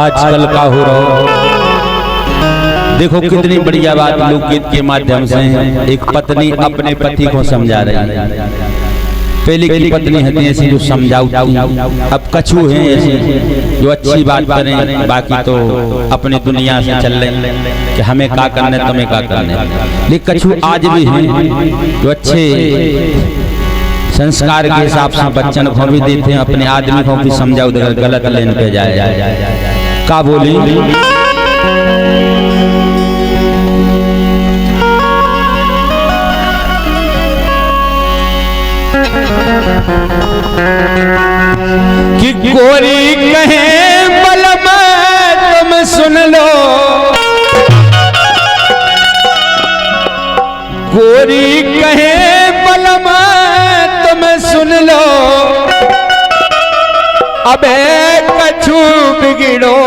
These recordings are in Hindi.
आजकल का हो रहा। देखो कितनी बढ़िया बात लोकगीत के माध्यम से एक पत्नी अपने पति को समझा रही है। पहले की पत्नी होती ऐसी जो समझाती, अब कछु हैं ऐसी जो अच्छी बात करें, बाकी तो अपने दुनिया से चल रहे कि हमें क्या करना है तुम्हें क्या करना है। लेकिन कछु आज भी हैं जो अच्छे संस्कार के हिसाब से बच्चन को भी देते हैं, अपने आदमी को भी समझाओ गलत लेन पे जाए। का बोली कि गोरी कहे बलम तुम सुन लो, गोरी कहे बलम तुम सुन लो, अबे कछु बिगड़ो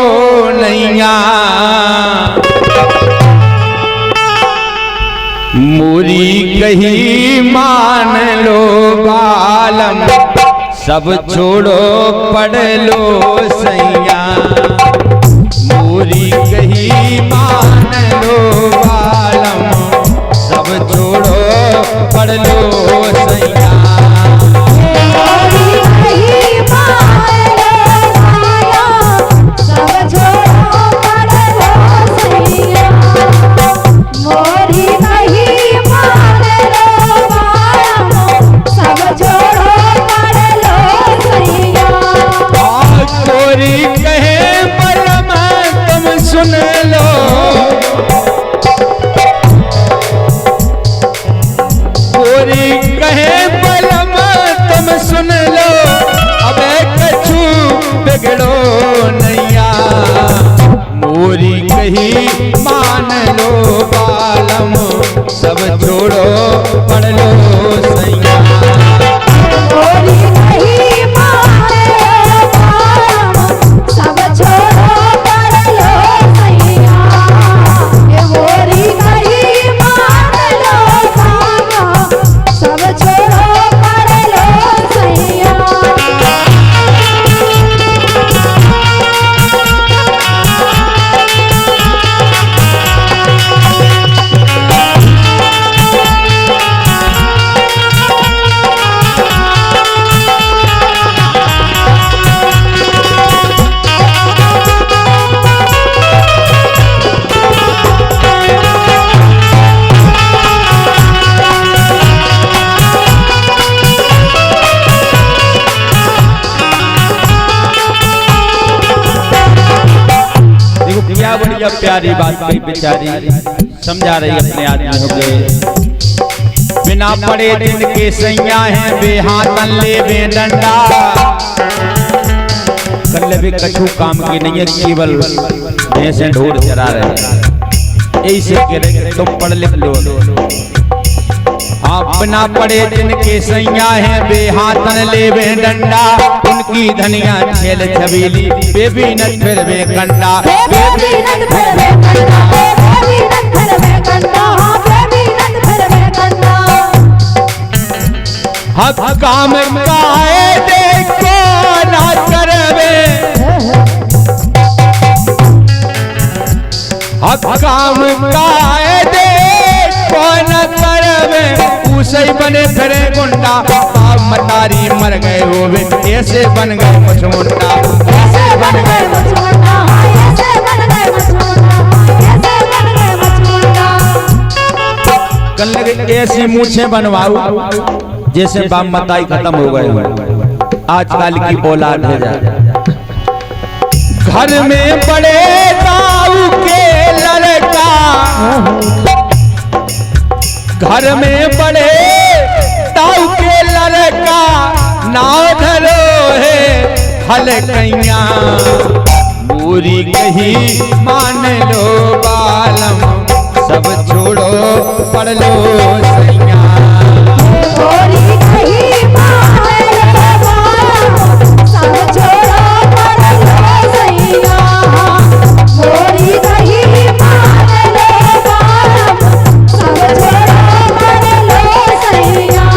नैया, मोरी कही मान लो बालम, सब छोड़ो पढ़ लो सैया, मोरी कही मान लो बालम, सब छोड़ो पढ़ लो सैया। सुन लो गोरी कहे बलम तुम सुन लो, अबे कछु बिगड़ो नैया, मोरी कही मान लो बालम, सब छोड़ो पढ़ लो सैया। बढ़िया प्यारी बात कही, बेचारी समझा रही अपने आदमी हो गए। बिना पड़े दिन के सैया है, बेहातन ले बेडंडा, कर ले भी कछु काम की नहीं है, केवल भैंसे ढोर चरा रहे। ऐसे कह रहे तुम पढ़ लिख लो। हाँ बिना पड़े दिन के सैया है, बेहातन ले बेडंडा, उनकी धनिया छेल छबीली, बेबी नट फिर बे कंडा, बेबी नट फिर बे कंडा, बेबी नट फिर बे कंडा, बेबी नट फिर बे कंडा। हक काम काए देखो ना करवे, हक काम काए देखो ना करवे, उसे बने फिरे गुंडा, मतारी मर गए होवे, ऐसे बन गए मुझमुंडा, ऐसे बन गए मुझमुंडा, ऐसे बन गए मुझमुंडा, ऐसे बन गए मुझमुंडा। कल लगे ऐसी मूछें बनवाऊं जैसे बाप मताई खत्म हो गए हो। आजकल की औलाद है जा, घर में बड़े ताऊ के लड़का, घर में बड़े ताऊ के लड़का, नाव धरो है हल कैया, मोरी कही मान लो बालम, सब छोड़ो पढ़ लो सैया। मोरी कही मान लो बालम, सब छोड़ो पढ़ लो सैया, मोरी कही मान लो बालम, सब छोड़ो पढ़ लो सैया।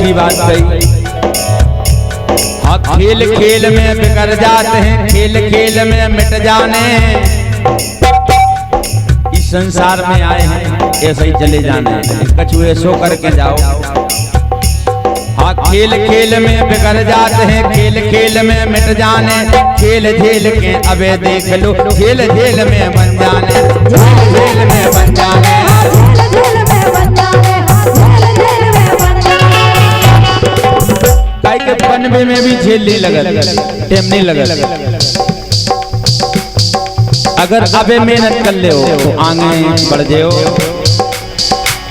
अच्छी बात कही। हाँ, खेल खेल में बिगड़ जाते हैं, खेल खेल में मिट जाने, इस संसार में आए हैं ऐसे ही चले जाने, कछुए सो करके जाओ। हाँ, खेल खेल में बिगड़ जाते हैं, खेल खेल में मिट जाने, खेल झेल के अबे देख लो, खेल झेल में बन जाने, झेल झेल में बन जाने, काई के बनवे में भी झेल नहीं लगल, टेम नहीं लगल। अगर अबे मेहनत कर ले हो तो आगे बढ़ जाओ।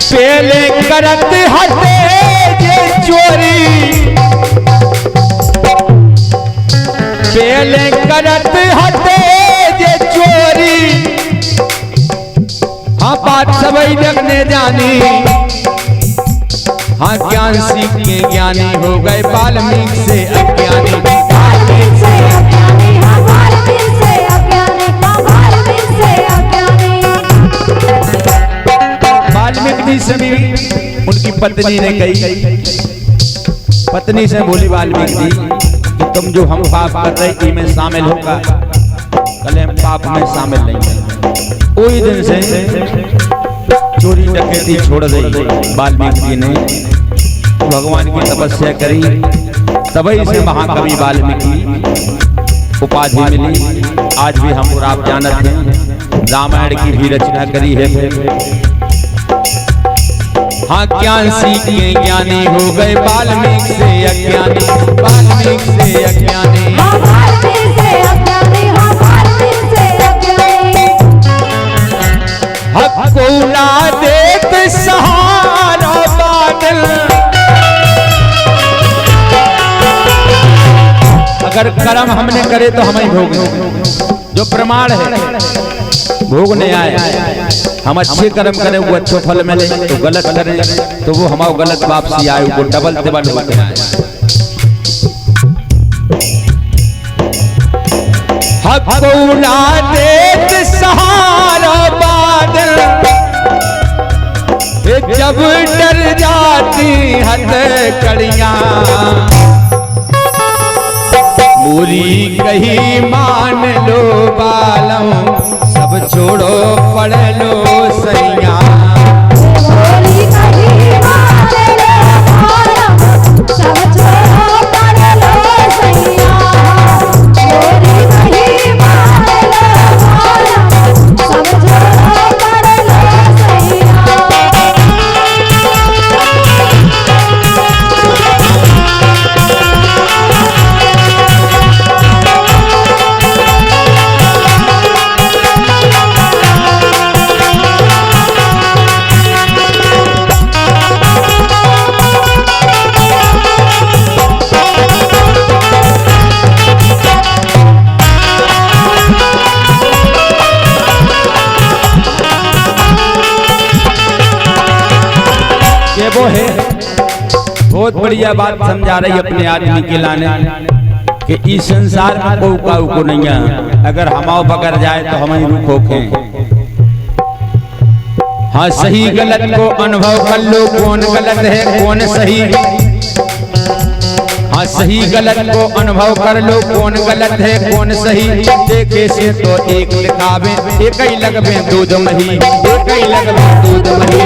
पहले करत हटे ये चोरी, पहले करत हटे ये चोरी, हाँ बात सबई लगने जानी। हाँ, ज्ञान सीख के ज्ञानी हो गए, वाल्मीकि से अज्ञानी। वाल्मीकि से भी उनकी पत्नी ने कही, पत्नी से बोली वाल्मीकि जी कि तुम जो हम पाप कर रहे में शामिल होगा, कल हम पाप में शामिल नहीं हैं। वही दिन से चोरी डकैती छोड़ दी वाल्मीकि जी ने, भगवान की तपस्या करी, तभी से महाकवि वाल्मीकि उपाधि मिली। आज भी हम और आप जानते हैं, रामायण की भी रचना करी है। हाँ, ज्ञान सीख के ज्ञानी हो गए, वाल्मीकि से अज्ञानी, वाल्मीकि से अज्ञानी। हक को ना देत सहारा बादल, अगर कर्म हमने करे तो हम ही भोगें, जो प्रमाण है भोगने आए। हम अच्छे कर्म करें वो अच्छे फल मिले, तो गलत करें तो वो हमारा गलत वापसी आए, वो डबल डबल होते आए। हक को ना देत सहारा बादल, जब डर जाती हथकड़ियां, बुरी कही मान लो बालों, सब छोड़ो पढ़ लो सैया। बुरी कही मान लो बालों, सब छोड़ो पढ़ लो सैया। बुरी कही मान लो बालों, सब छोड़ो पढ़ लो सैया। वो है बहुत बढ़िया बात समझा रही अपने आदमी के लाने कि इस संसार में कोई काऊ को नहीं है, अगर हमाओ बगर जाए तो हम ही रुख होके। हाँ, सही गलत को अनुभव कर लो, कौन गलत है कौन सही। हाँ, सही गलत को अनुभव कर लो, कौन गलत है कौन सही। देखे से तो एक लिखावे, एक ही लगवे दूध मही, एक ही लगवे दूध मही।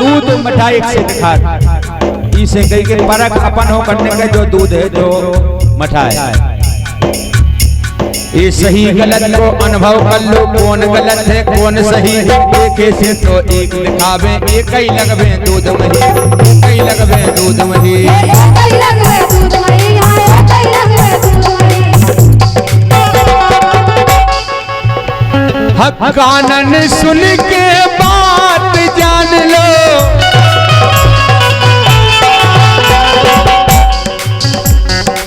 दूध मिठाई से दिखा, इसे कहीं के परख अपन हो करने का जो दूध है जो मिठाई। ये सही गलत को अनुभव कर लो, कौन गलत है कौन सही। देखे से तो एक दिखावे, एक ही लगवे दूध मही, एक ही लगवे दूध मही। हक कानन सुन के बात जान लो,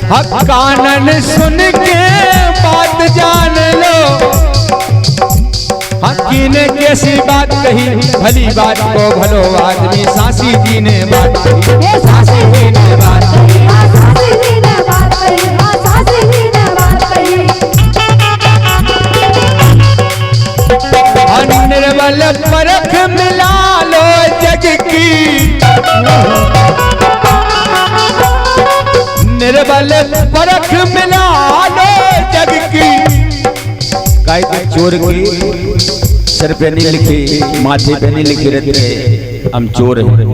हक कानन सुन के बात जान लो। हकी ने कैसी बात कही, भली बात को भलो आदमी। सासी जी ने बात कही, सासी जी ने बात कही, सासी जी ने बात कही, सासी जी ने बात कही। निर्बल निर्बल परख मिला लो जग की। कहते चोर की सिर पे नहीं लिखी, माथे पे नहीं लिखी रहते हम चोर हैं,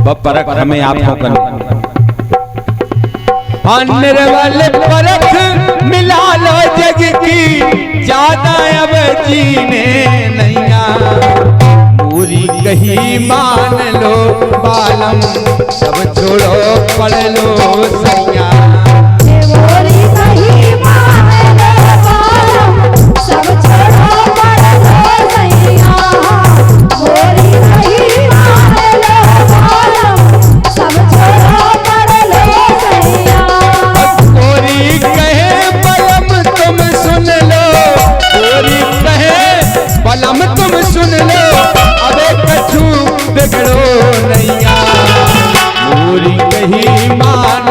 वह परख हमें आंखों का। हाँ निर्बल परख मिला लो जग की, ज्यादा अब जीने नैया। पूरी कही मान लो बालम, सब छोड़ो पढ़ लो सैया। पूरी कही मान लो बालम, सब छोड़ो पढ़ लो सैया। पूरी कही मान लो बालम, सब छोड़ो पढ़ लो सैया। कोरी कहे बलम तुम सुन लो, कोरी कहे बलम तुम सुन लो, अबे कछु बिगड़ो नैया। पूरी कही मान